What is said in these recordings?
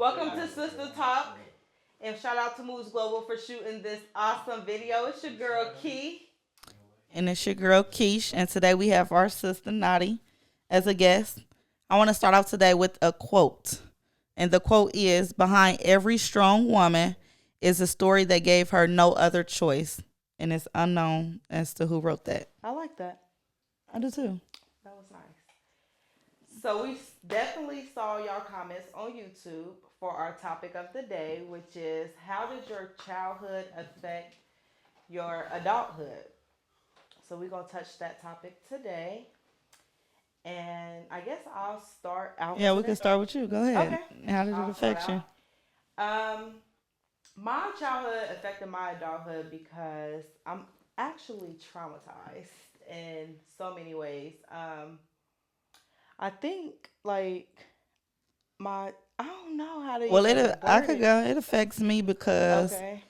Welcome to Sister Talk. And shout out to Moves Global for shooting this awesome video. It's your girl Key. And it's your girl Keish. And today we have our sister Nadi as a guest. I want to start off today with a quote. And the quote is, "Behind every strong woman is a story that gave her no other choice." And it's unknown as to who wrote that. I like that. I do too. That was nice. So we definitely saw y'all comments on YouTube for our topic of the day, which is how did your childhood affect your adulthood? So we're gonna touch that topic today. And I guess I'll start out. Yeah, we can start with you. Go ahead. Okay. How did it I'll affect start you? out. My childhood affected my adulthood because I'm actually traumatized in so many ways. I think like I don't know how to. Well, even I word could it. go. It affects me because, Okay,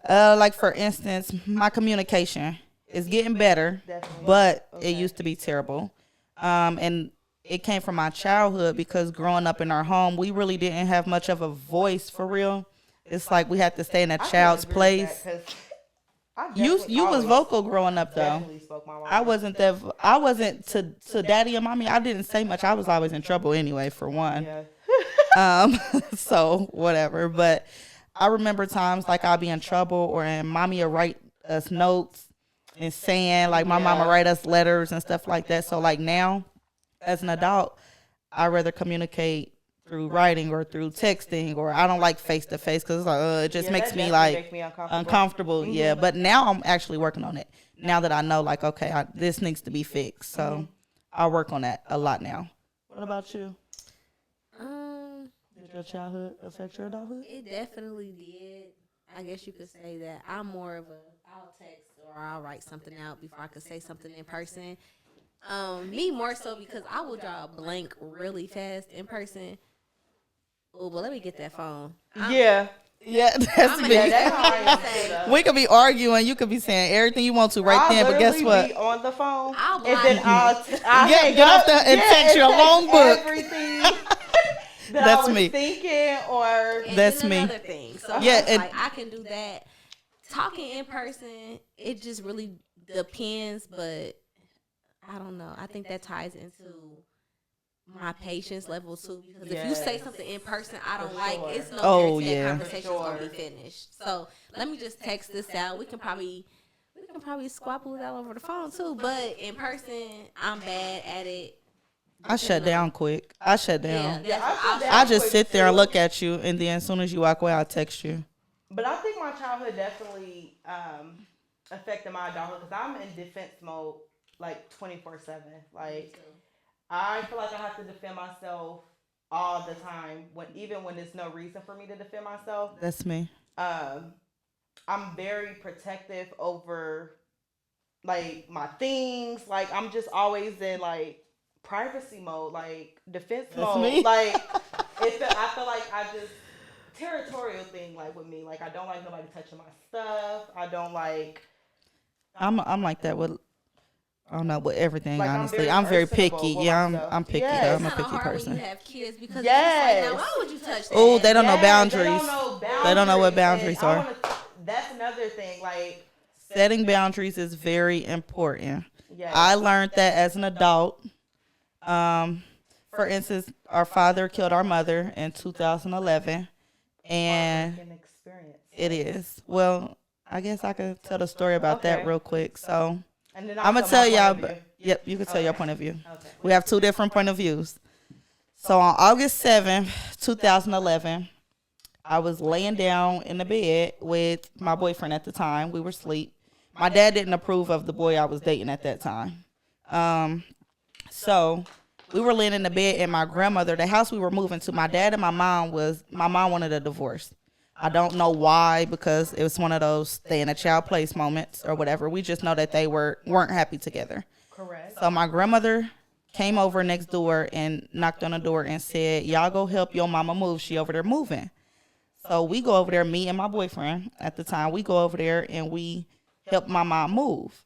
like for instance, my communication is getting better, definitely. but it Okay. used to be terrible. And it came from my childhood because growing up in our home, we really didn't have much of a voice for real. It's like we had to stay in a I can child's agree with place. that 'cause I You definitely was always vocal growing up though. definitely spoke my mind. I wasn't to daddy and mommy. I didn't say much. I was always in trouble anyway for one. Yeah. So whatever. But I remember times like I'll be in trouble or and mommy will write us notes and saying like my mama Yeah. write us letters and stuff like that. So like now as an adult, I rather communicate through writing or through texting, or I don't like face to face because it just Yeah, makes that me definitely like make me uncomfortable. uncomfortable. Yeah, but now I'm actually working on it. Now that I know like okay, this needs to be fixed. So I work on that a lot now. What about you? Um, Did your childhood affect your adulthood? it definitely did. I guess you could say that I'm more of a I'll text or I'll write something out before I could say something in person. Me more so because I will draw a blank really fast in person. Oh, but let me get that phone. Yeah. Yeah, that's I'm me. Yeah, that's how I am say, too, though. We could be arguing. You could be saying everything you want to right I'll then, but guess literally what? Be on the phone, I'll and block then you. I'll Yeah, hang get off up. there and Yeah, text you a long book. Everything that That's I was me. thinking, or And That's then me. another thing. So Yeah, yeah, and- like I can do that. Talking in person, it just really depends, but I don't know. I think that ties into my patience level too. Because if you say Yes. something in person I don't For like, sure. it's no Oh, guarantee yeah. that conversation's For gonna sure. be finished. So let me just text this out. We can probably squabble it all over the phone too. But in person, I'm bad at it. I shut down quick. I shut down. Yeah, I shut down. I just quick, sit there and too. look at you, and then as soon as you walk away, I'll text you. But I think my childhood definitely affected my adulthood because I'm in defense mode like 24/7. Like I feel like I have to defend myself all the time even when there's no reason for me to defend myself. That's me. I'm very protective over like my things. Like I'm just always in like privacy mode, like defense That's mode. me. Like I feel like I just territorial thing like with me. Like I don't like nobody touching my stuff. I don't like I'm like that with I don't know with everything. Like, honestly, I'm very personable picky. with Yeah, myself. I'm picky. Yes. I'm a It's kind picky of hard when person. you have kids because Yes. it's just like, now why would you touch that? Oh, they don't know Yes, boundaries. They don't know boundaries. They don't know what boundaries And I are. that's another thing. Like Setting boundaries is very important. yeah. I learned that as an adult. For instance, our father killed our mother in 2011, and An experience. it is. Well, I guess I could tell the story about that Okay. real quick. So And then I'm gonna also tell my y'all. point of view. Yep, you can tell your Okay. point of view. Okay. We have two different point of views. So on August 7th, 2011, I was laying down in the bed with my boyfriend at the time. We were asleep. My dad didn't approve of the boy I was dating at that time. So we were laying in the bed, and my grandmother, the house we were moving to, my dad and my mom wanted a divorce. I don't know why, because it was one of those stay in a child place moments or whatever. We just know that they weren't happy together. Correct. So my grandmother came over next door and knocked on the door and said, "Y'all go help your mama move. She over there moving." So we go over there, me and my boyfriend at the time, we go over there and we help my mom move.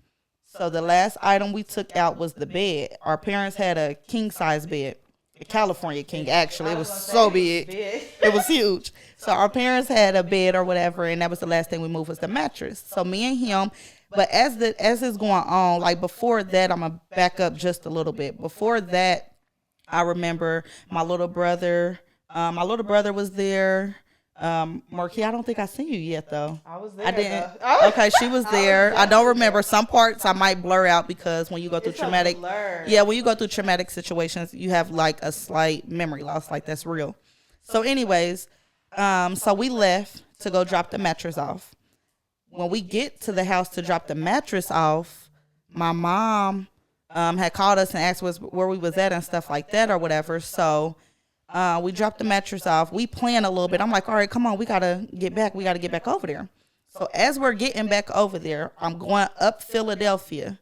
So the last item we took out was the bed. Our parents had a king size bed. California king, actually. I It was gonna so say, big. big. It was huge. So our parents had a bed or whatever, and that was the last thing we moved was the mattress. So me and him, but as it's going on, like before that, I'm gonna back up just a little bit. Before that, I remember my little brother. My little brother was there. Marquis, I don't think I seen you yet though. I was there. I didn't. Though. Okay, she was there. I don't remember some parts. I might blur out because when you go through It's traumatic, a blur. yeah, when you go through traumatic situations, you have like a slight memory loss. Like that's real. So, anyways, so we left to go drop the mattress off. When we get to the house to drop the mattress off, my mom had called us and asked us where we was at and stuff like that or whatever. So we dropped the mattress off. We planned a little bit. I'm like, all right, come on, we gotta get back. We gotta get back over there. So as we're getting back over there, I'm going up Philadelphia.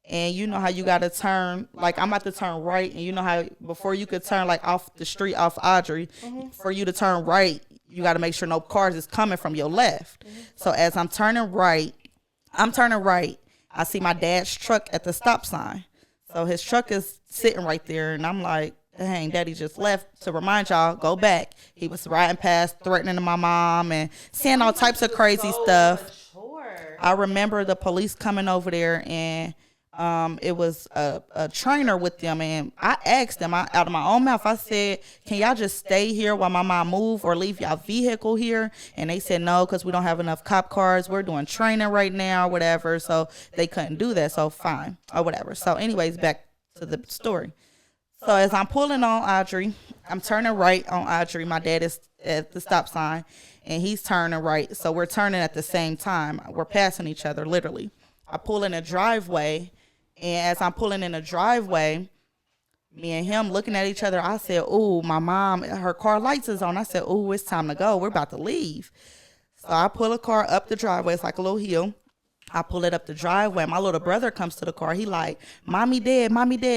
And you know how you gotta turn, like I'm about to turn right, and you know how before you could turn like off the street off Audrey, for you to turn right, you gotta make sure no cars is coming from your left. So as I'm turning right, I see my dad's truck at the stop sign. So his truck is sitting right there, and I'm like, dang, daddy just left. To remind y'all, go back. He was riding past, threatening my mom and saying all types of crazy stuff. Mature. I remember the police coming over there, and it was a trainer with them, and I asked them out of my own mouth, I said, can y'all just stay here while my mom move or leave y'all vehicle here? And they said no, because we don't have enough cop cars. We're doing training right now, whatever. So they couldn't do that. So fine or whatever. So anyways, back to the story. So as I'm pulling on Audrey, I'm turning right on Audrey. My dad is at the stop sign, and he's turning right. So we're turning at the same time. We're passing each other, literally. I pull in a driveway, and as I'm pulling in a driveway, me and him looking at each other, I said, ooh, my mom, her car lights is on. I said, ooh, it's time to go. We're about to leave. So I pull a car up the driveway. It's like a little hill. I pull it up the driveway. My little brother comes to the car. He like, mommy dead,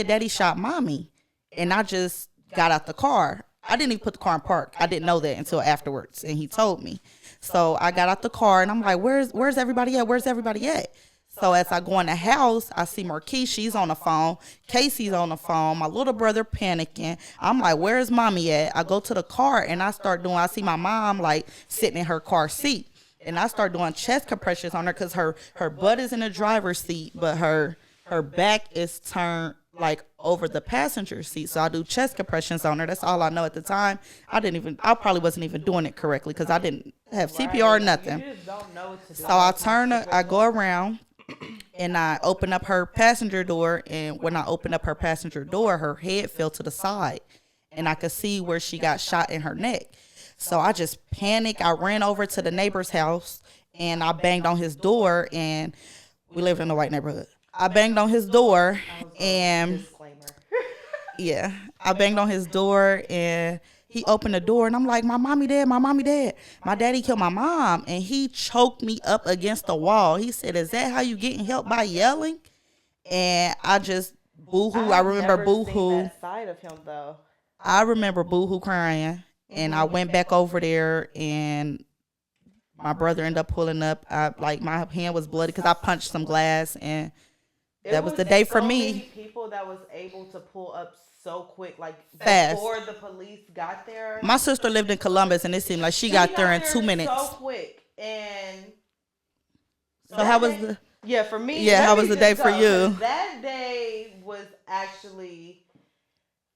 daddy shot mommy. And I just got out the car. I didn't even put the car in park. I didn't know that until afterwards, and he told me. So I got out the car, and I'm like, where's everybody at? Where's everybody at? So as I go in the house, I see Marquise. She's on the phone. Casey's on the phone. My little brother panicking. I'm like, where's mommy at? I go to the car, and I see my mom like sitting in her car seat. And I start doing chest compressions on her because her butt is in the driver's seat, but her back is turned like over the passenger seat. So I do chest compressions on her. That's all I know at the time. I probably wasn't even doing it correctly because I didn't have CPR or nothing. You just don't know what to do. So I go around and I open up her passenger door. And when I open up her passenger door, her head fell to the side, and I could see where she got shot in her neck. So I just panicked. I ran over to the neighbor's house, and I banged on his door, and we lived in a white neighborhood. I banged on his door, and Disclaimer. yeah, I banged on his door, and he opened the door, and I'm like, my mommy dead. My daddy killed my mom, and he choked me up against the wall. He said, is that how you getting help, by yelling? And I just boo-hoo. I remember boo-hoo. That side of him though. I remember boo-hoo crying, and I went back over there, and my brother ended up pulling up. My hand was bloody because I punched some glass, and that was the day for me. Many people that was able to pull up so quick, like Fast. before the police got there. My sister lived in Columbus, and it seemed like she got there in 2 minutes. So quick, and so how was the? Yeah, for me. Yeah, how was the day for you? That day was actually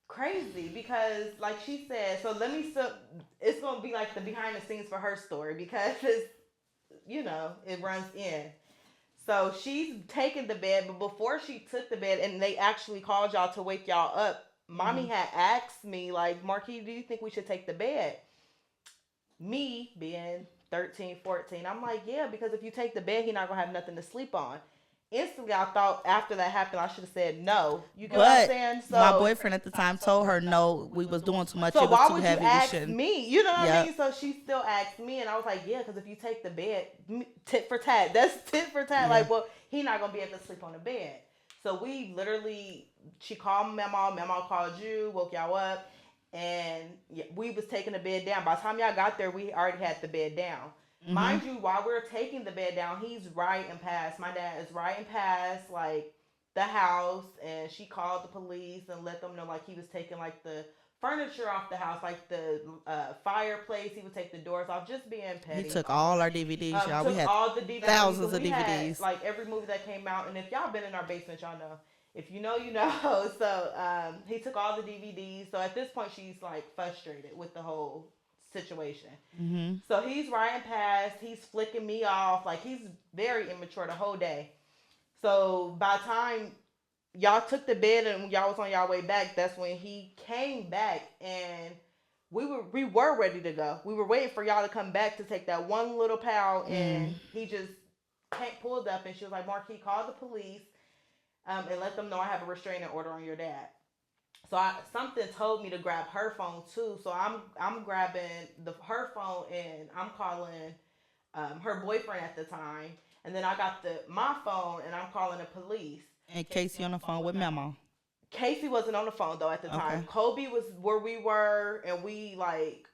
crazy because, like she said, it's gonna be like the behind the scenes for her story because it runs in. So she's taking the bed, but before she took the bed, and they actually called y'all to wake y'all up, mommy had asked me, like, Marquis, do you think we should take the bed? Me being 13, 14, I'm like, yeah, because if you take the bed, he's not going to have nothing to sleep on. Instantly, I thought after that happened, I should have said no. You get what I'm saying? So my boyfriend at the time told her no, we was doing too much. So it was why too would heavy. you ask shouldn't. me? You know what I mean? So she still asked me, and I was like, yeah, because if you take the bed, tit for tat. That's tit for tat. Yeah. Like, well, he's not gonna be able to sleep on the bed. So we literally, she called Mama. Mama called you, woke y'all up, and we was taking the bed down. By the time y'all got there, we already had the bed down. Mind you, while we're taking the bed down, he's riding past. My dad is riding past, like the house, and she called the police and let them know like he was taking like the furniture off the house, like the fireplace. He would take the doors off, just being He petty. took all our DVDs, y'all. We Took had all the DVDs. So thousands of we had DVDs. like every movie that came out, and if y'all been in our basement, y'all know. If you know, you know. So he took all the DVDs. So at this point, she's like frustrated with the whole situation. Hmm. So he's riding past. He's flicking me off. Like he's very immature the whole day. So by the time y'all took the bed and y'all was on y'all way back, that's when he came back, and we were ready to go. We were waiting for y'all to come back to take that one little pal, and Mm. he just pulled up, and she was like, Marquis, call the police, and let them know I have a restraining order on your dad. So something told me to grab her phone too. So I'm grabbing her phone, and I'm calling her boyfriend at the time, and then I got my phone, and I'm calling the police. And Casey on the phone with Memo. Casey wasn't on the phone though at the Okay. time. Kobe was where we were, and we like,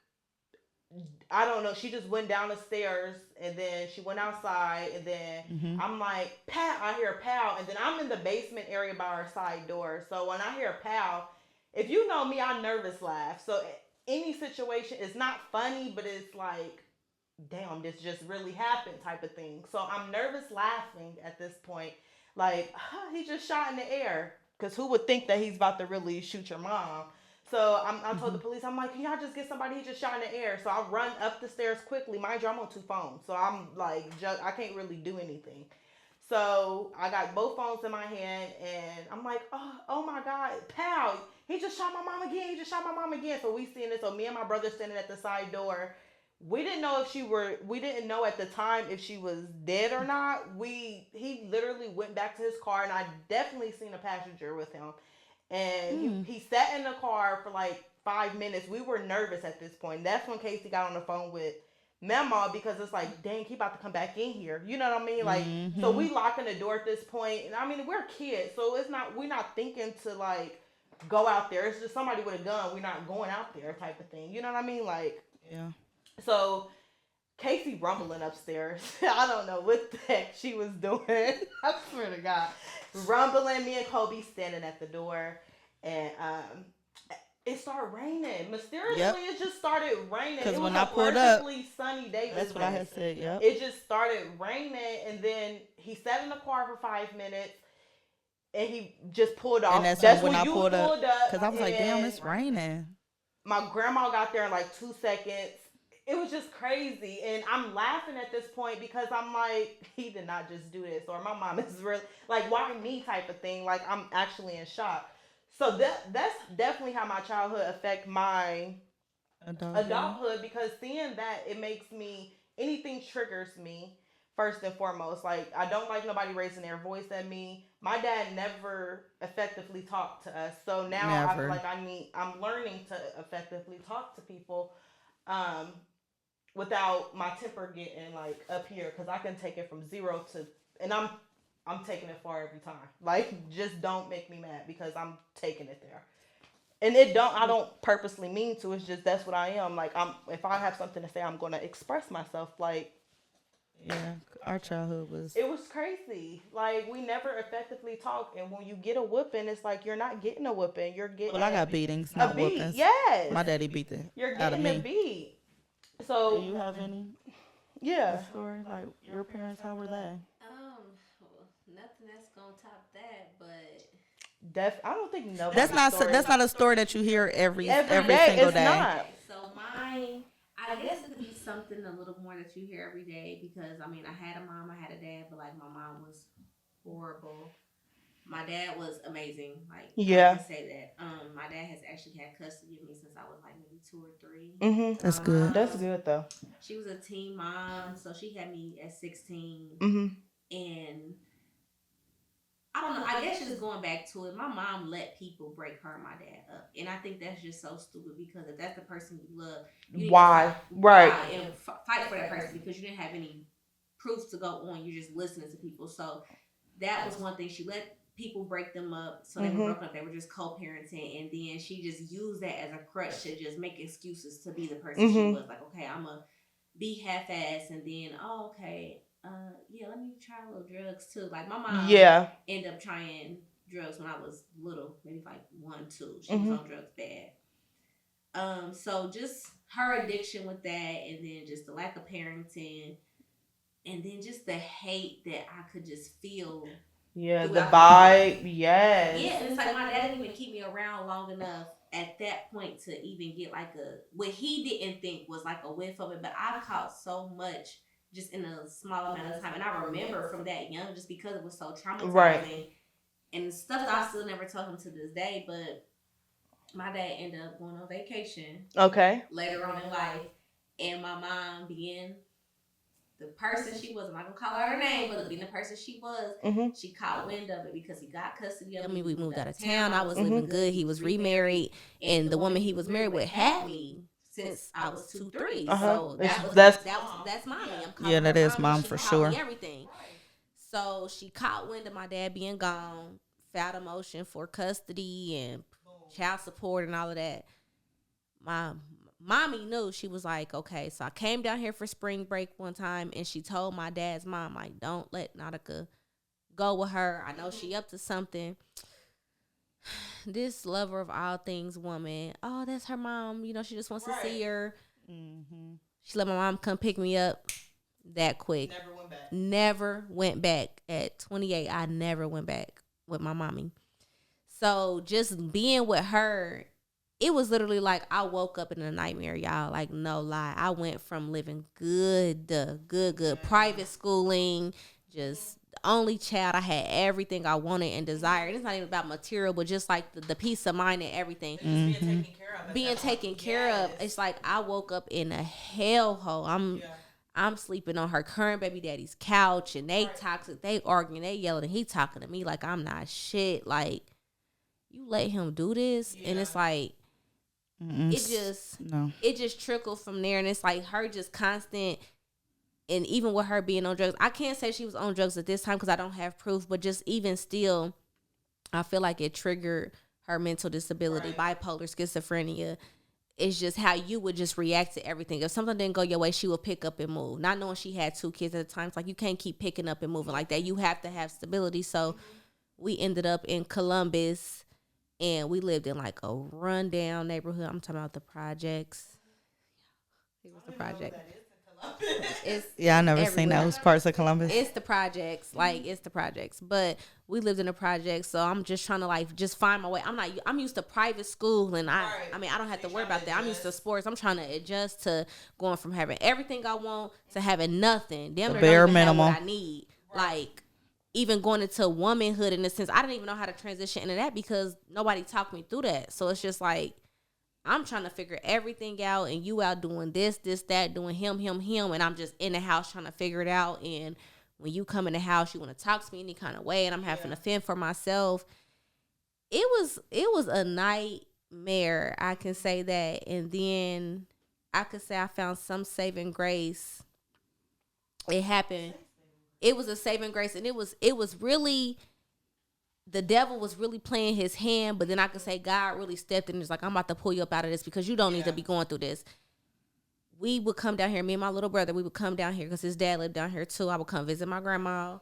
I don't know. She just went down the stairs, and then she went outside, and then Hmm. I'm like, Pat. I hear Pal, and then I'm in the basement area by our side door. So when I hear Pal, if you know me, I nervous laugh. So any situation, it's not funny, but it's like, damn, this just really happened type of thing. So I'm nervous laughing at this point. Like, he just shot in the air. Because who would think that he's about to really shoot your mom? So I told Hmm. the police, I'm like, can y'all just get somebody? He just shot in the air. So I run up the stairs quickly. Mind you, I'm on two phones. So I'm like, I can't really do anything. So I got both phones in my hand, and I'm like, oh my God, pal, he just shot my mom again. He just shot my mom again. So we seen it. So me and my brother standing at the side door. We didn't know if we didn't know at the time if she was dead or not. He literally went back to his car, and I definitely seen a passenger with him. And he, Mm. he sat in the car for like 5 minutes. We were nervous at this point. That's when Casey got on the phone with Mama, because it's like, dang, he about to come back in here. You know what I mean? Like, so Hmm. we locking the door at this point, and I mean we're kids, so it's not we're not thinking to like go out there. It's just somebody with a gun. We're not going out there type of thing. You know what I mean? Like, Yeah. so Casey rumbling upstairs. I don't know what the heck she was doing. I swear to God, rumbling. Me and Kobe standing at the door, and it started raining. Yep. Mysteriously, it just started raining. Because It was when a I pulled up, perfectly sunny day that's what I today. had said. Yep. It just started raining, and then he sat in the car for 5 minutes, and he just pulled And off. that's That's when when I you pulled up. pulled up, Because I was like, damn, and it's raining. my grandma got there in like 2 seconds. It was just crazy, and I'm laughing at this point because I'm like, he did not just do this, or my mom is really like, why me type of thing. Like, I'm actually in shock. So that's definitely how my childhood affect my Adulthood. adulthood, because seeing that, it makes me, anything triggers me first and foremost. Like, I don't like nobody raising their voice at me. My dad never effectively talked to us, so now I feel Never. like I'm learning to effectively talk to people, um without my temper getting like up here, because I can take it from zero to, and I'm taking it far every time. Like, just don't make me mad, because I'm taking it there. And I don't purposely mean to. It's just that's what I am. Like, if I have something to say, I'm gonna express myself. Like, Yeah. Our childhood was. it was crazy. Like, we never effectively talk, and when you get a whooping, it's like you're not getting a whooping. You're Well, getting I got beatings, a not beat. whoopings. Yes, My daddy beat the you're out of getting a me. beat. Do So you have any yeah, story? Like, your parents, how were they? Well, nothing that's gonna top that, but I don't think That's nobody's not story that's not a story that you hear every every day. single It's day. not. so mine, I guess it could be something a little more that you hear every day because I mean, I had a mom, I had a dad, but like my mom was horrible. My dad was amazing. Like I Yeah. can say that. My dad has actually had custody of me since I was like maybe 2 or 3. Mhm. That's My good. That's mom, good though. she was a teen mom, so she had me at 16, Mhm. and I don't know. I guess just going back to it, my mom let people break her and my dad up, and I think that's just so stupid because if that's the person you love, you need to Why? fight, Right. why, and fight for that person because you didn't have any proof to go on. You're just listening to people. So that was one thing. She let people break them up, so they were Mhm. broken up. They were just co-parenting, and then she just used that as a crutch to just make excuses to be the person she Mhm. was. Like, okay, I'm a be half-assed, and then oh, okay, yeah, let me try a little drugs too. Like my mom Yeah. ended up trying drugs when I was little, maybe like 1, 2. She was Mhm. on drugs bad. So just her addiction with that, and then just the lack of parenting, and then just the hate that I could just feel Yeah, the throughout the vibe. years. Yes. Yeah, and it's like my dad didn't even keep me around long enough at that point to even get like a what he didn't think was like a whiff of it. But I caught so much just in a small amount of time, and I remember from that young just because it was so Right. traumatizing and stuff that I still never tell him to this day. But my dad ended up going on vacation Okay. later on in life, and my mom being the person she was, I'm not gonna call her her name, but being the person she was, Mhm. she caught wind of it because he got custody of me. We moved out of town. I was living good. He was remarried, and the woman he was married with had me since I was 2, 3. So that's mommy. I'm Yeah, calling her that is mommy. mom She for taught sure. me everything. So she caught wind of my dad being gone, filed a motion for custody and child support and all of that. My mommy knew. She was like, okay, so I came down here for spring break one time, and she told my dad's mom, like, don't let Nautica go with her. I know she up to something. This lover of all things woman, oh, that's her mom. You know, she just wants to see her. Mm-hmm. She let my mom come pick me up that quick. Never went back. Never went back. At 28, I never went back with my mommy. So just being with her, it was literally like I woke up in a nightmare, y'all. Like, no lie. I went from living good, private schooling, just the only child. I had everything I wanted and desired. It's not even about material, but just like the peace of mind and everything. Mm-hmm. Being taken care of. It's like I woke up in a hellhole. I'm sleeping on her current baby daddy's couch, and they toxic. They arguing, they yelling, and he talking to me like I'm not shit. Like, you let him do this, and it's like it just trickled from there, and it's like her just constant. And even with her being on drugs, I can't say she was on drugs at this time because I don't have proof, but just even still, I feel like it triggered her mental disability, bipolar, schizophrenia. It's just how you would just react to everything. If something didn't go your way, she would pick up and move. Not knowing she had 2 kids at the time, it's like you can't keep picking up and moving like that. You have to have stability. So we ended up in Columbus, and we lived in like a rundown neighborhood. I'm talking about the projects. It was the project. Yeah, I never seen everywhere. those parts of Columbus. It's the projects, like it's the projects. But we lived in a project, so I'm just trying to like just find my way. I'm used to private school, and I mean I don't have to worry about that. I'm used to sports. I'm trying to adjust to going from having everything I want to having nothing. Damn, The near bare don't even have minimum. what I need. Like even going into womanhood in a sense, I didn't even know how to transition into that because nobody talked me through that. So it's just like I'm trying to figure everything out, and you out doing this, that, doing him, and I'm just in the house trying to figure it out. And when you come in the house, you want to talk to me any kind of way, and I'm having to fend for myself. It was a nightmare. I can say that, and then I could say I found some saving grace. It happened. It was a saving grace, and it was really. The devil was really playing his hand, but then I could say God really stepped in and was like, I'm about to pull you up out of this because you don't need to be going through this. We would come down here, me and my little brother, we would come down here because his dad lived down here too. I would come visit my grandma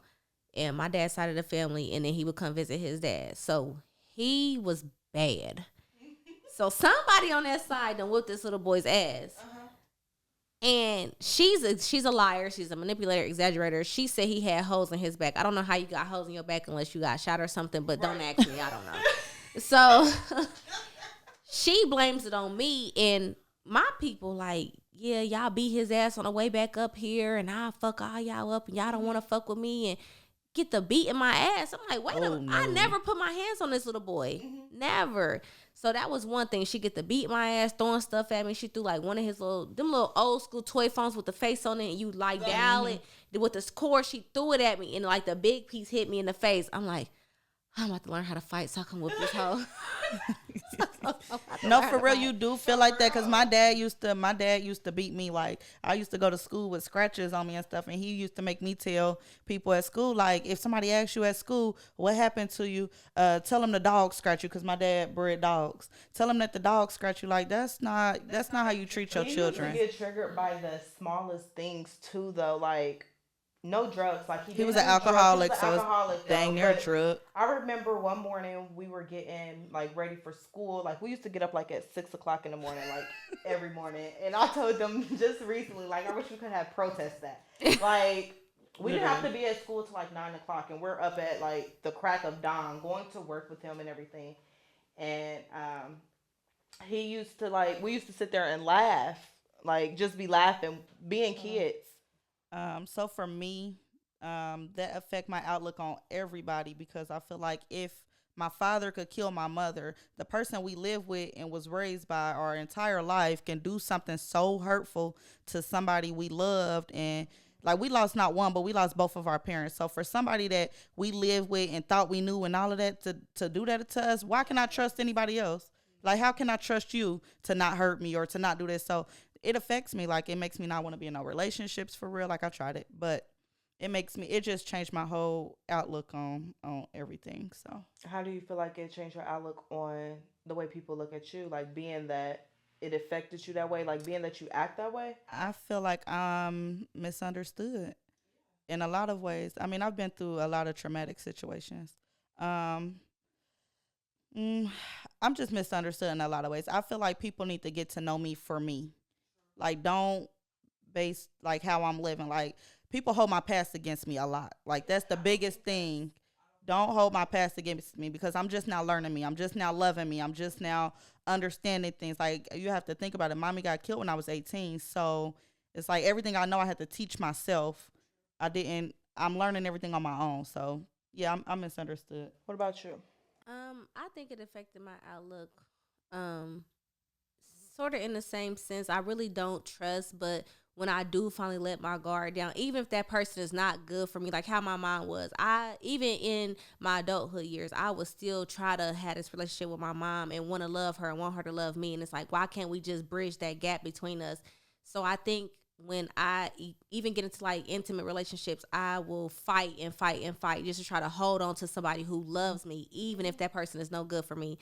and my dad's side of the family, and then he would come visit his dad. So he was bad. So somebody on that side done whooped this little boy's ass. And she's a liar. She's a manipulator, exaggerator. She said he had holes in his back. I don't know how you got holes in your back unless you got shot or something, but don't ask me. I don't know. So she blames it on me, and my people like, yeah, y'all beat his ass on the way back up here, and I'll fuck all y'all up, and y'all don't want to fuck with me, and get the beat in my ass. I'm like, wait a minute. I never put my hands on this little boy. Never. So that was one thing. She get to beat my ass, throwing stuff at me. She threw like one of his little old school toy phones with the face on it, and you like dial it with the cord. She threw it at me, and like the big piece hit me in the face. I'm like, I'm about to learn how to fight so I can whoop this hoe. No, for real, you do feel like that because my dad used to beat me. Like I used to go to school with scratches on me and stuff, and he used to make me tell people at school, like if somebody asks you at school what happened to you, tell them the dog scratch you because my dad bred dogs. Tell them that the dog scratch you. Like that's not how you treat your You children. usually get triggered by the smallest things too, though. Like no drugs. Like he He was didn't an do drugs. He was alcoholic, an so it's alcoholic dang though. near a But drug. I remember one morning we were getting like ready for school. Like we used to get up like at 6 o'clock in the morning, like every morning. And I told them just recently, like I wish we could have protest that. Like we didn't have to Literally. be at school till like 9 o'clock, and we're up at like the crack of dawn, going to work with him and everything. And he used to like we used to sit there and laugh, like just be laughing, being kids. So for me, that affect my outlook on everybody because I feel like if my father could kill my mother, the person we live with and was raised by our entire life can do something so hurtful to somebody we loved. And like we lost not one, but we lost both of our parents. So for somebody that we lived with and thought we knew and all of that to do that to us, why can I trust anybody else? Like how can I trust you to not hurt me or to not do this? So it affects me. Like it makes me not want to be in no relationships for real. Like I tried it, but it just changed my whole outlook on everything. So How do you feel like it changed your outlook on the way people look at you? Like being that it affected you that way, like being that you act that way? I feel like I'm misunderstood in a lot of ways. I mean, I've been through a lot of traumatic situations. Um, mm, I'm just misunderstood in a lot of ways. I feel like people need to get to know me for me. Like, don't base like how I'm living. Like, people hold my past against me a lot. Like, that's the biggest thing. Don't hold my past against me because I'm just now learning me. I'm just now loving me. I'm just now understanding things. Like you have to think about it. Mommy got killed when I was 18, so it's like everything I know I had to teach myself. I didn't. I'm learning everything on my own. So yeah, I'm misunderstood. What about you? I think it affected my outlook. Um, Sort of in the same sense. I really don't trust, but when I do finally let my guard down, even if that person is not good for me, like how my mom was, I even in my adulthood years, I would still try to have this relationship with my mom and want to love her and want her to love me. And it's like, why can't we just bridge that gap between us? So I think when even get into like intimate relationships, I will fight and fight and fight just to try to hold on to somebody who loves me, even if that person is no good for me.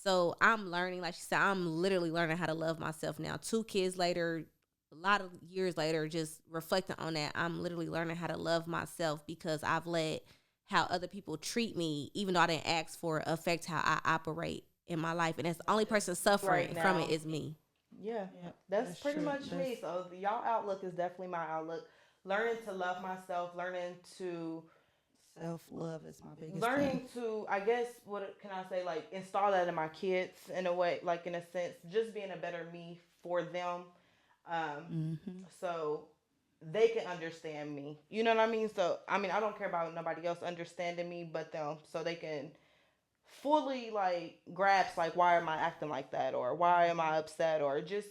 So I'm learning, like she said, I'm literally learning how to love myself now. 2 kids later, a lot of years later, just reflecting on that, I'm literally learning how to love myself because I've let how other people treat me, even though I didn't ask for it, affect how I operate in my life. And that's the only person suffering Right from now. it is me. Yeah, Yeah, that's pretty true. much me. So y'all outlook is definitely my outlook. Learning to love myself, Self love is my biggest thing. learning to, I guess, what can I say, like install that in my kids in a way, like in a sense, just being a better me for them, um, Hmm. so they can understand me. You know what I mean? So I mean, I don't care about nobody else understanding me but them, so they can fully like grasp like why am I acting like that or why am I upset or just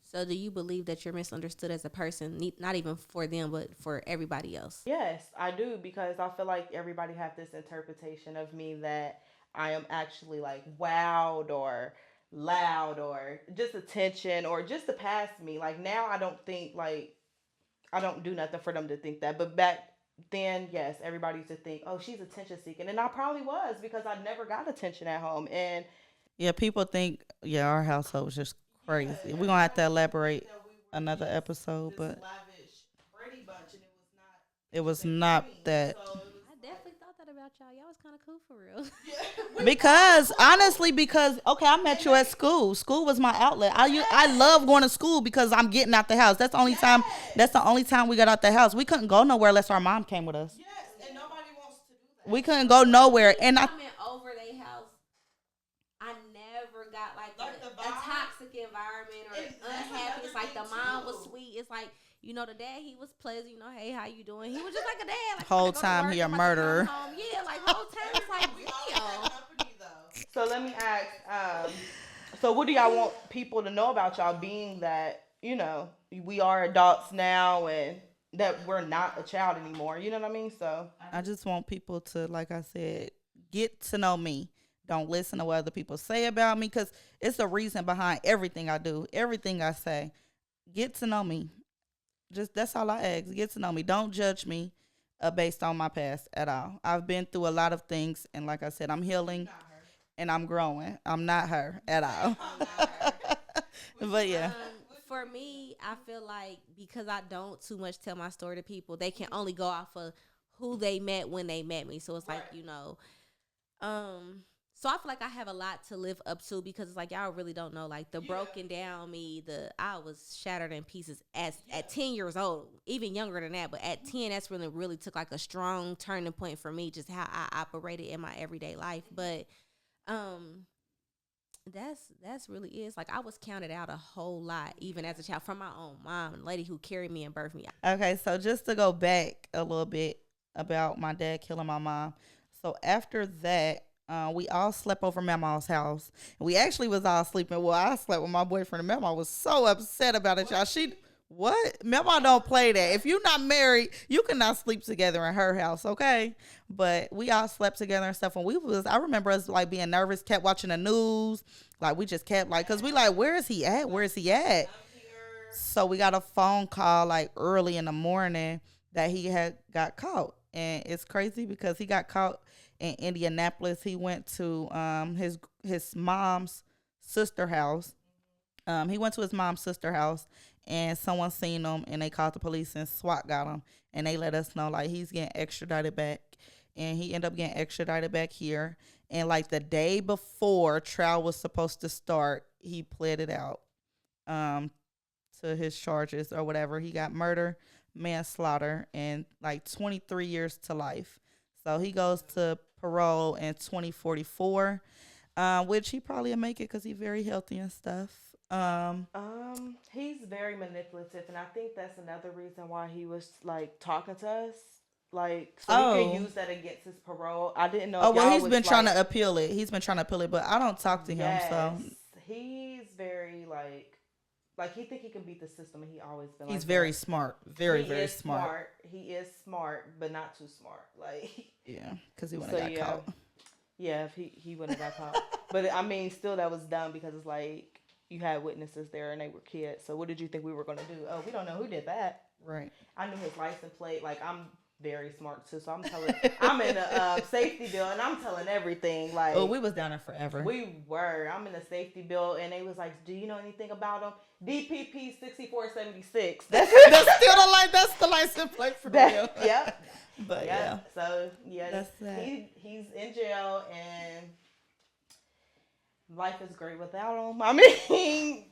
So do you believe that you're misunderstood as a person, not even for them, but for everybody else? yes, I do because I feel like everybody have this interpretation of me that I am actually like wowed or loud or just attention or just to pass me. Like now I don't think like I don't do nothing for them to think that. But back then, yes, everybody used to think, oh, she's attention seeking. And I probably was because I never got attention at home. And Yeah, people think yeah our household was just yeah, crazy. We're gonna have everybody to used to think elaborate that we were, another yes, episode, this but lavish Brady Bunch, and it it was was in not between. that. So it was I like, definitely thought that about y'all. Y'all was kind of cool for real. yeah, we are Because cool. honestly, because okay, I met And you at they, school. School was my outlet. I yes, love going to school because I'm getting out the house. That's the only time. yes, That's the only time we got out the house. We couldn't go nowhere unless our mom came with us. yes. And nobody wants to do We that. couldn't So, go Like nowhere. me And I coming over their house, I never got like like the a vibe, toxic environment or that's unhappy. another It's like thing the mom was too. sweet. It's like, the dad, he was pleasant. Hey, how you doing? He was just like a dad. Like, I'm about whole to go to time work. he a I'm about to come murderer. home. Yeah, like whole time it's like, We always had damn. company though. So let me ask, so what do y'all want people to know about y'all being that, we are adults now and that we're not a child anymore. You know what I mean? So I just want people to, like I said, get to know me. Don't listen to what other people say about me because it's a reason behind everything I do, everything I say. Get to know me. Just that's all I ask. Get to know me. Don't judge me based on my past at all. I've been through a lot of things, and like I said, I'm you're healing not her. and I'm growing. I'm not her at all. I'm not her. We But see yeah, Um, we for me, I feel like because I don't too much tell my story to people, they can only go off of who they met when they met me. So it's like, so I feel like I have a lot to live up to because it's like y'all really don't know like the broken down me. I was shattered in pieces at 10 years old, even younger than that. But at 10, that's really took like a strong turning point for me, just how I operated in my everyday life. But that's really is like I was counted out a whole lot, even as a child, from my own mom, the lady who carried me and birthed me. Okay, so just to go back a little bit about my dad killing my mom. So after that, we all slept over Mama's house. We actually was all sleeping. Well, I slept with my boyfriend, and Mama was so upset about it, y'all. What? Mama don't play that. If you're not married, you cannot sleep together in her house, okay? But we all slept together and stuff. I remember us like being nervous, kept watching the news. Like we just kept like, cause we like, where is he at? Where is he at? So we got a phone call like early in the morning that he had got caught. And it's crazy because he got caught in Indianapolis. He went to his mom's sister house. He went to his mom's sister house, and someone seen him, and they called the police, and SWAT got him, and they let us know like he's getting extradited back, and he ended up getting extradited back here. And like the day before trial was supposed to start, he pled it out to his charges or whatever. He got murder, manslaughter, and like 23 years to life. So he goes to parole in 2044, which he probably will make it because he's very healthy and stuff. He's very manipulative, and I think that's another reason why he was like talking to us, like so he can use that against his parole. I didn't know. Oh well, he's been trying to appeal it. He's been trying to appeal it, but I don't talk to him. So he's very like he think he can beat the system, and he always been. He's like very that. smart, very smart. He is smart, but not too smart. Like yeah, because he wouldn't have got caught. Yeah, if he wouldn't have got caught. But I mean, still that was dumb because it's like you had witnesses there and they were kids. So what did you think we were gonna do? Oh, we don't know who did that. Right. I knew his license plate. Like I'm very smart too, so I'm in a safety bill and I'm telling everything. Like we was down there forever. I'm in a safety bill and they was like, do you know anything about him? DPP 6476. That's the license plate for real. Yep. But yeah. So yeah, that's that. He's in jail and life is great without him. I mean,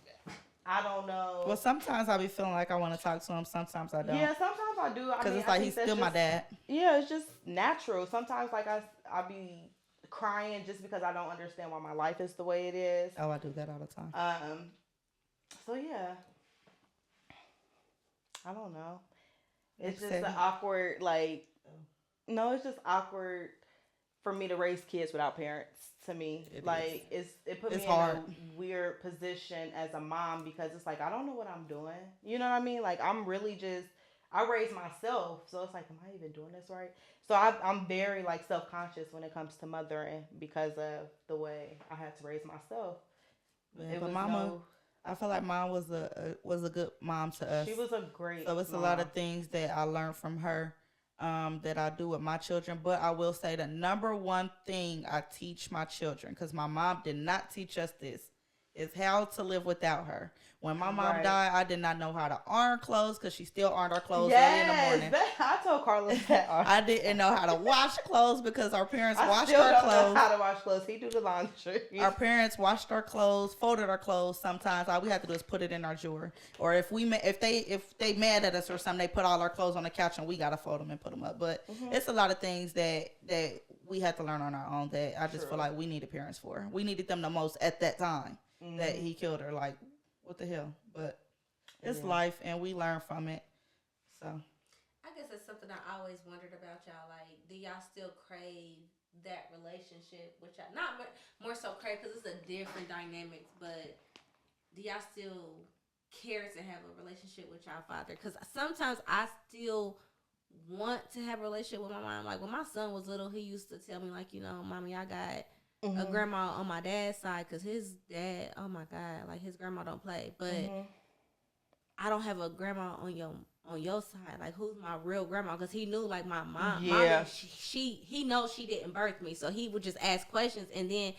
I don't know. Well, sometimes I be feeling like I want to talk to him. Sometimes I don't. Yeah, sometimes I do. Because it's like he's still my dad. Yeah, it's just natural. Sometimes like I be crying just because I don't understand why my life is the way it is. Oh, I do that all the time. So yeah, I don't know. It's just an awkward like. No, it's just awkward for me to raise kids without parents. To me, it put me hard. in a weird position as a mom because it's like I don't know what I'm doing. You know what I mean? Like I'm really just I raised myself, so it's like, am I even doing this right? So I'm very like self-conscious when it comes to mothering because of the way I had to raise myself. Yeah, but Mama, I feel like Mom was a good mom to us. She was a great. So it's mom. A lot of things that I learned from her. That I do with my children, but I will say the number one thing I teach my children, because my mom did not teach us this, is how to live without her. When my mom died, I did not know how to iron clothes because she still ironed our clothes early in the morning. I told Carlos that. I didn't know how to wash clothes because our parents washed our clothes. I still don't know clothes. how to wash clothes. He do the laundry. Our parents washed our clothes, folded our clothes. Sometimes all we had to do is put it in our drawer. Or if they mad at us or something, they put all our clothes on the couch and we gotta fold them and put them up. But it's a lot of things that we had to learn on our own that I just feel like we needed parents for. We needed them the most at that time that he killed her. Like, what the hell? But it's life and we learn from it. So I guess that's something I always wondered about y'all. Like, do y'all still crave that relationship with y'all? Not more so crave because it's a different dynamic, but do y'all still care to have a relationship with y'all father? Because sometimes I still want to have a relationship with my mom. Like, when my son was little, he used to tell me, like, you know, Mommy, I got a grandma on my dad's side because his dad, oh my God, like his grandma don't play. But I don't have a grandma on your side. Like, who's my real grandma? Because he knew, like, my mom, he knows she didn't birth me, so he would just ask questions, and then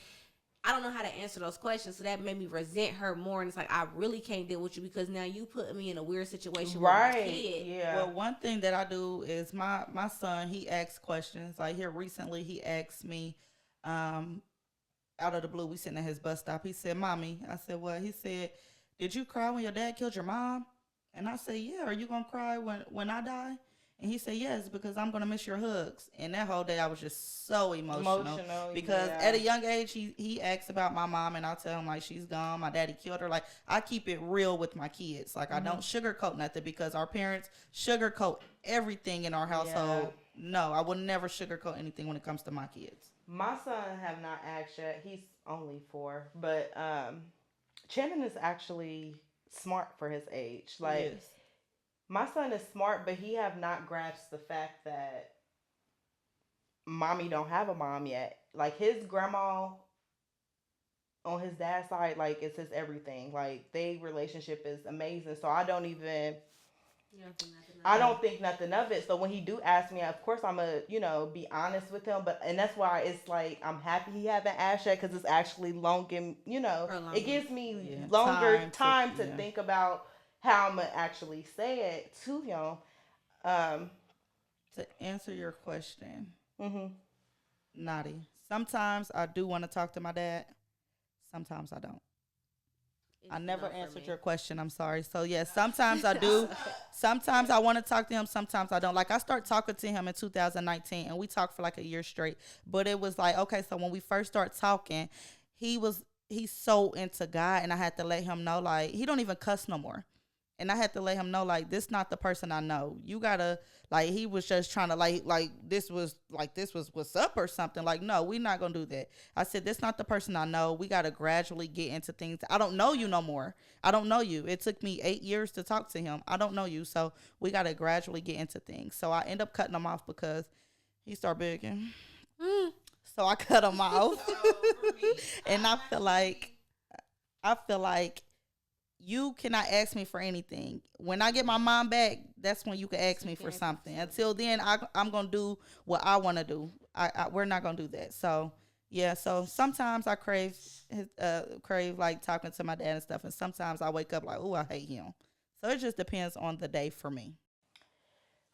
I don't know how to answer those questions. So that made me resent her more. And it's like, I really can't deal with you because now you put me in a weird situation with my Right. kid. Yeah. Well, one thing that I do is my son, he asks questions. Like here recently, he asked me, um, out of the blue, we sitting at his bus stop. He said, "Mommy," I said, "What?" He said, "Did you cry when your dad killed your mom?" And I said, "Yeah." "Are you gonna cry when I die?" And he said, "Yes, because I'm gonna miss your hugs." And that whole day, I was just so emotional Emotional. because Yeah. at a young age, he asks about my mom, and I tell him like she's gone. My daddy killed her. Like I keep it real with my kids. Like I don't sugarcoat nothing because our parents sugarcoat everything in our household. No, I will never sugarcoat anything when it comes to my kids. My son have not asked yet. He's only 4, but Shannon is actually smart for his age. Like Yes. my son is smart, but he have not grasped the fact that mommy don't have a mom yet. Like his grandma on his dad's side, like it's his everything. Like they relationship is amazing. So You don't think nothing I of don't think nothing of it. So when he do ask me, of course I'm gonna, be honest with him. But and that's why it's like I'm happy he haven't asked yet because it's actually long and it prolonging. gives me Yeah. longer Time to time to yeah. think about how I'm gonna actually say it to him. Um. To answer your question, Mhm. Naughty. Sometimes I do want to talk to my dad. Sometimes I don't. I It's never no for answered me. your question. I'm sorry. So yes, sometimes I do. Sometimes I want to talk to him. Sometimes I don't. Like I start talking to him in 2019, and we talked for like a year straight. But it was like okay. So when we first start talking, he's so into God, and I had to let him know like he don't even cuss no more. And I had to let him know like this not the person I know. You gotta like he was just trying to this was what's up or something. Like no, we not gonna do that. I said this not the person I know. We gotta gradually get into things. I don't know you no more. I don't know you. It took me 8 years to talk to him. I don't know you, so we gotta gradually get into things. So I end up cutting him off because he started begging. Mm. So I cut him off, and I feel like you cannot ask me for anything. When I get my mom back, that's when you can ask me for something. Until then, I'm gonna do what I want to do. We're not gonna do that. So yeah. So sometimes I crave like talking to my dad and stuff, and sometimes I wake up like, oh, I hate him. So it just depends on the day for me.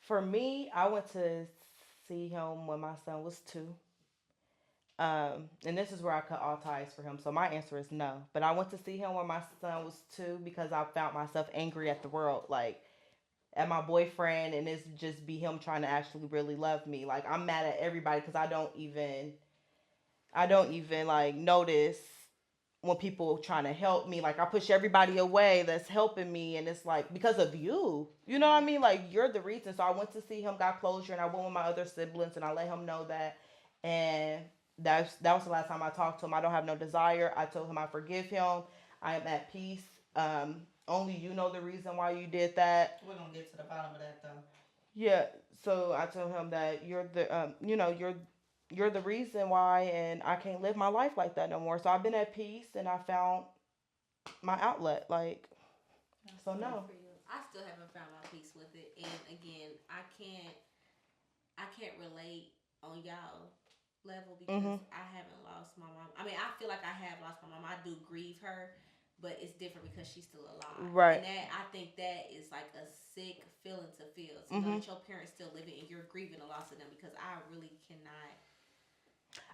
For me, I went to see him when my son was 2. And this is where I cut all ties for him. So my answer is no. But I went to see him when my son was 2 because I found myself angry at the world, like at my boyfriend, and it's just be him trying to actually really love me. Like I'm mad at everybody because I don't even like notice when people trying to help me. Like I push everybody away that's helping me, and it's like because of you. You know what I mean? Like you're the reason. So I went to see him, got closure, and I went with my other siblings, and I let him know that. And that was the last time I talked to him. I don't have no desire. I told him I forgive him. I am at peace. Only you know the reason why you did that. We're gonna get to the bottom of that though. Yeah. So I told him that you're the reason why, and I can't live my life like that no more. So I've been at peace, and I found my outlet. Like, so no. For you. I still haven't found my peace with it, and again, I can't relate on y'all level because Mhm. I haven't lost my mom. I mean, I feel like I have lost my mom. I do grieve her, but it's different because she's still alive. Right. And that I think that is like a sick feeling to feel. To know Mhm. that your parents still living and you're grieving the loss of them because I really cannot.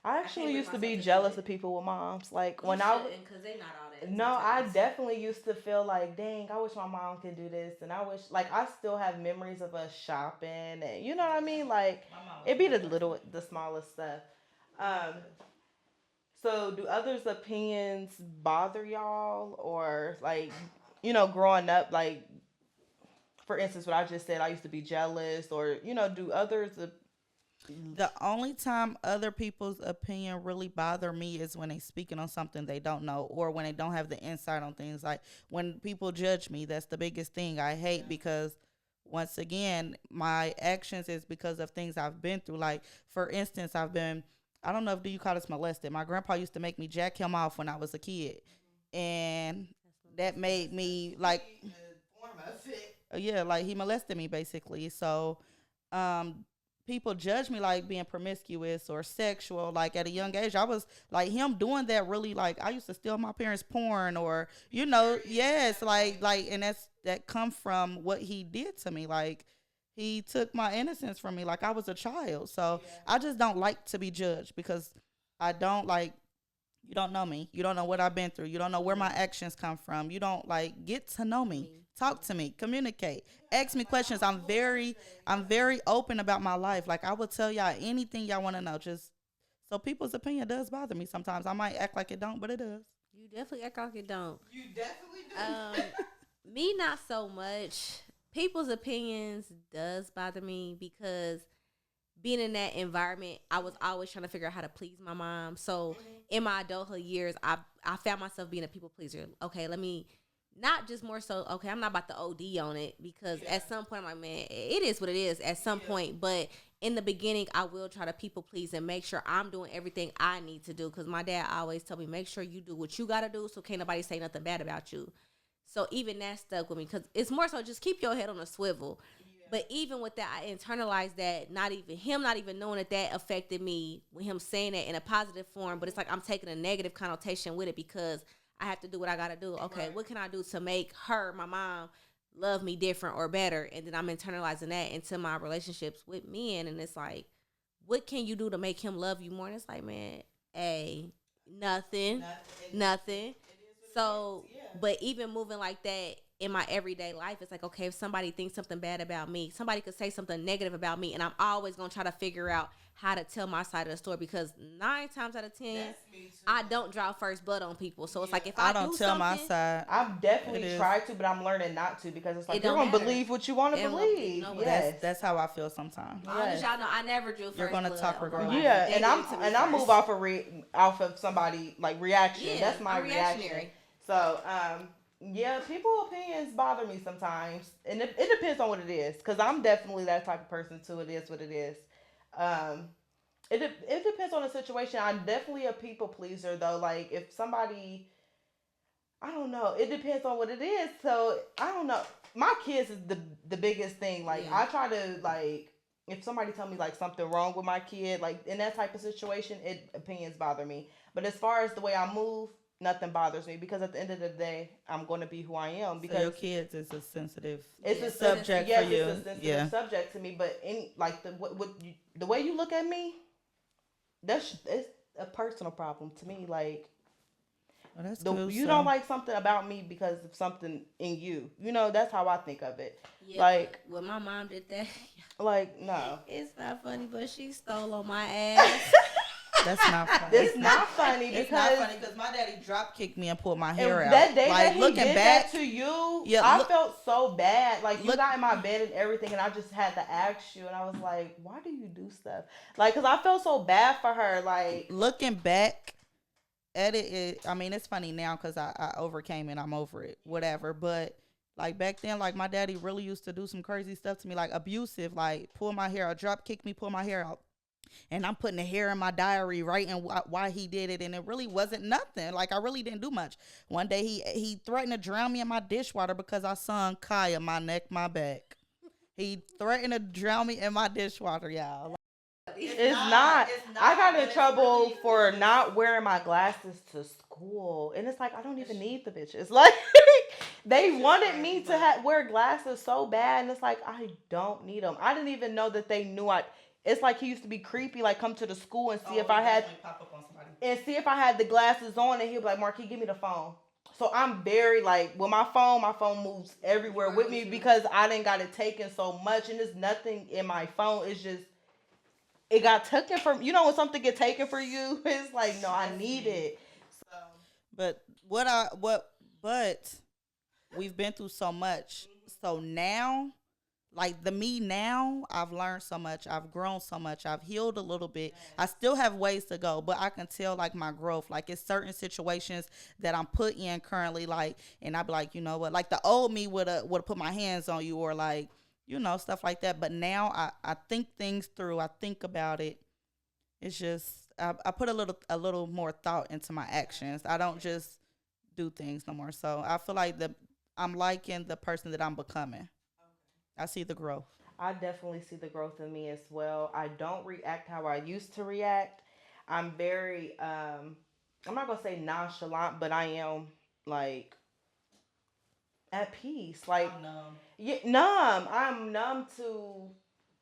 I I can't actually bring used to myself be to do jealous of it. people with moms. Like You when I was, shouldn't because they not all that no, I sometimes. definitely used to feel like, dang, I wish my mom could do this, and I wish, like, I still have memories of us shopping, and you know what I mean. Like, My mom was it a be good the person. little, the smallest stuff. Um, so do others' opinions bother y'all, or like, growing up, like, for instance, what I just said, I used to be jealous, or do others? The only time other people's opinion really bother me is when they speaking on something they don't know or when they don't have the insight on things. Like when people judge me, that's the biggest thing I hate because once again, my actions is because of things I've been through. Like for instance, I don't know if do you call this molested. My grandpa used to make me jack him off when I was a kid. And that made me like yeah, like he molested me basically. So um people judge me like being promiscuous or sexual. Like at a young age, I was like him doing that. Really, like I used to steal my parents' porn, or yes, like, and that come from what he did to me. Like he took my innocence from me, like I was a child. So I just don't like to be judged because I don't like. You don't know me. You don't know what I've been through. You don't know where my actions come from. You don't like get to know me. Talk to me. Communicate. Ask me questions. I'm very open about my life. Like I will tell y'all anything y'all want to know. Just so people's opinion does bother me sometimes. I might act like it don't, but it does. You definitely act like it don't. You definitely do. Me, not so much. People's opinions does bother me because being in that environment, I was always trying to figure out how to please my mom. So in my adulthood years, I found myself being a people pleaser. Okay, let me not just more so. Okay, I'm not about to OD on it because at some point, I'm like, man, it is what it is. At some point, but in the beginning, I will try to people please and make sure I'm doing everything I need to do. Because my dad always told me, make sure you do what you got to do, so can't nobody say nothing bad about you. So even that stuck with me because it's more so just keep your head on a swivel. But even with that, I internalized that not even knowing that affected me with him saying that in a positive form. But it's like I'm taking a negative connotation with it because I have to do what I got to do. Okay, what can I do to make her, my mom, love me different or better? And then I'm internalizing that into my relationships with men. And it's like, what can you do to make him love you more? And it's like, man, nothing. So, but even moving like that in my everyday life, it's like, okay, if somebody thinks something bad about me, somebody could say something negative about me, and I'm always going to try to figure out how to tell my side of the story because 9 times out of 10, I don't draw first blood on people. So it's like if I don't tell my side. I've definitely tried to, but I'm learning not to because it's like you're going to believe what you want to believe. No, that's how I feel sometimes. As long as y'all know, I never drew first blood. You're going to talk regardless. Yeah, and I move off of somebody like reaction. Yeah, that's my reaction. So, yeah, people's opinions bother me sometimes, and it depends on what it is. Cause I'm definitely that type of person too. It is what it is. It depends on the situation. I'm definitely a people pleaser though. Like if somebody, I don't know. It depends on what it is. So I don't know. My kids is the biggest thing. Like I try to like if somebody tell me like something wrong with my kid, like in that type of situation, opinions bother me. But as far as the way I move, nothing bothers me because at the end of the day, I'm going to be who I am. Because so your kids is a sensitive subject for you. It's a sensitive subject to me. But in like the way you look at me, it's a personal problem to me. Like cool, you don't like something about me because of something in you. That's how I think of it. Yeah, like when my mom did that, like no, it's not funny, but she stole on my ass. That's not funny. It's not funny because my daddy drop kicked me and pulled my hair out. That day like, that he did that to you, I felt so bad. Like you got in my bed and everything, and I just had to ask you, and I was like, "Why do you do stuff?" Like, cause I felt so bad for her. Like looking back at it, I mean, it's funny now because I overcame it. I'm over it, whatever. But like back then, like my daddy really used to do some crazy stuff to me, like abusive, like pull my hair out, drop kick me, pull my hair out. And I'm putting the hair in my diary, writing why he did it, and it really wasn't nothing. Like I really didn't do much. One day he threatened to drown me in my dishwater because I sung Kaya, My Neck, My Back. He threatened to drown me in my dishwater, y'all. It's not. I got in trouble for not wearing my glasses to school, and it's like I don't even need the bitches. Like they wanted me to wear glasses so bad, and it's like I don't need them. I didn't even know that they knew I. It's like he used to be creepy, like come to the school and see if I had the glasses on, and he'd be like, "Marquis, give me the phone." So I'm very like with my phone moves everywhere with me because I didn't got it taken so much, and there's nothing in my phone. It's just it got taken from when something get taken for you. It's like no, I need it. So, but we've been through so much, so now. Like the me now, I've learned so much. I've grown so much. I've healed a little bit. I still have ways to go, but I can tell like my growth. Like it's certain situations that I'm put in currently, like, and I'd be like, you know what? Like the old me would have put my hands on you or like, stuff like that. But now I think things through. I think about it. It's just I put a little more thought into my actions. I don't just do things no more. So I feel like I'm liking the person that I'm becoming. I see the growth. I definitely see the growth in me as well. I don't react how I used to react. I'm very I'm not gonna say nonchalant, but I am like at peace. Like I'm numb. yeah, numb. I'm numb to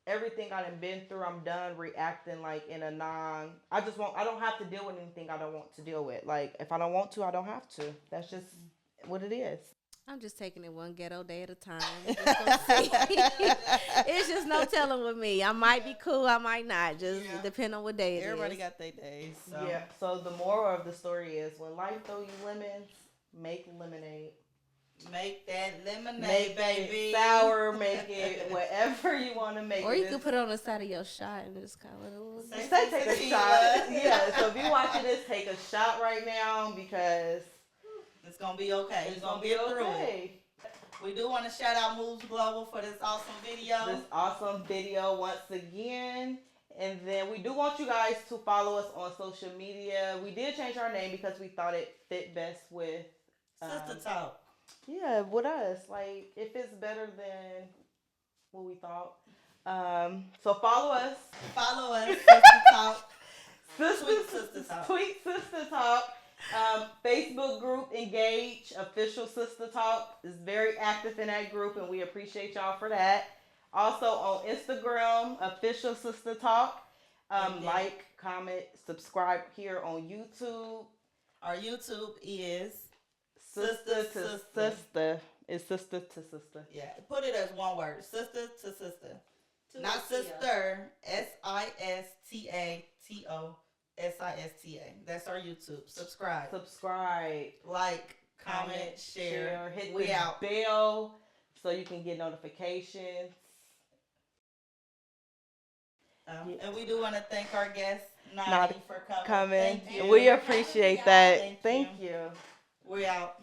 everything I done been through. I'm done reacting like in a non. I just want. I don't have to deal with anything I don't want to deal with. Like if I don't want to, I don't have to. That's just what it is. I'm just taking it one ghetto day at a time. Just gonna see. It's just no telling with me. I might be cool, I might not. Just depend on what day it Everybody is. got their days. So. Yeah. So the moral of the story is when life throw you lemons, make lemonade. Make that lemonade, Make baby. it sour, make it whatever you want to make Or it. you could put it on the side of your shot and just call it a little bit. Say take a shot. Yeah. So if you're watching this, take a shot right now because it's gonna be okay. it's gonna be get through okay. it. We do want to shout out Moves Global for this awesome video. This awesome video once again. And then we do want you guys to follow us on social media. We did change our name because we thought it fit best with Sister Talk. Yeah, with us. Like if it's better than what we thought. So follow us. Follow us, Sister Talk. Tweet Sister Talk. Tweet Sister Talk. Facebook group Engage Official Sister Talk is very active in that group, and we appreciate y'all for that. Also on Instagram, Official Sister Talk. Like, comment, subscribe here on YouTube. Our YouTube is Sister to Sister. It's Sister to Sister. Yeah, put it as one word. Sister to Sister. Not sister. SISTATOSISTA. That's our YouTube. Subscribe. Like, comment, share. Hit we the out. bell so you can get notifications. And we do want to thank our guest, Nadi, Nadi, for coming. Coming. Thank you. We appreciate that. Thank Thank you. We out.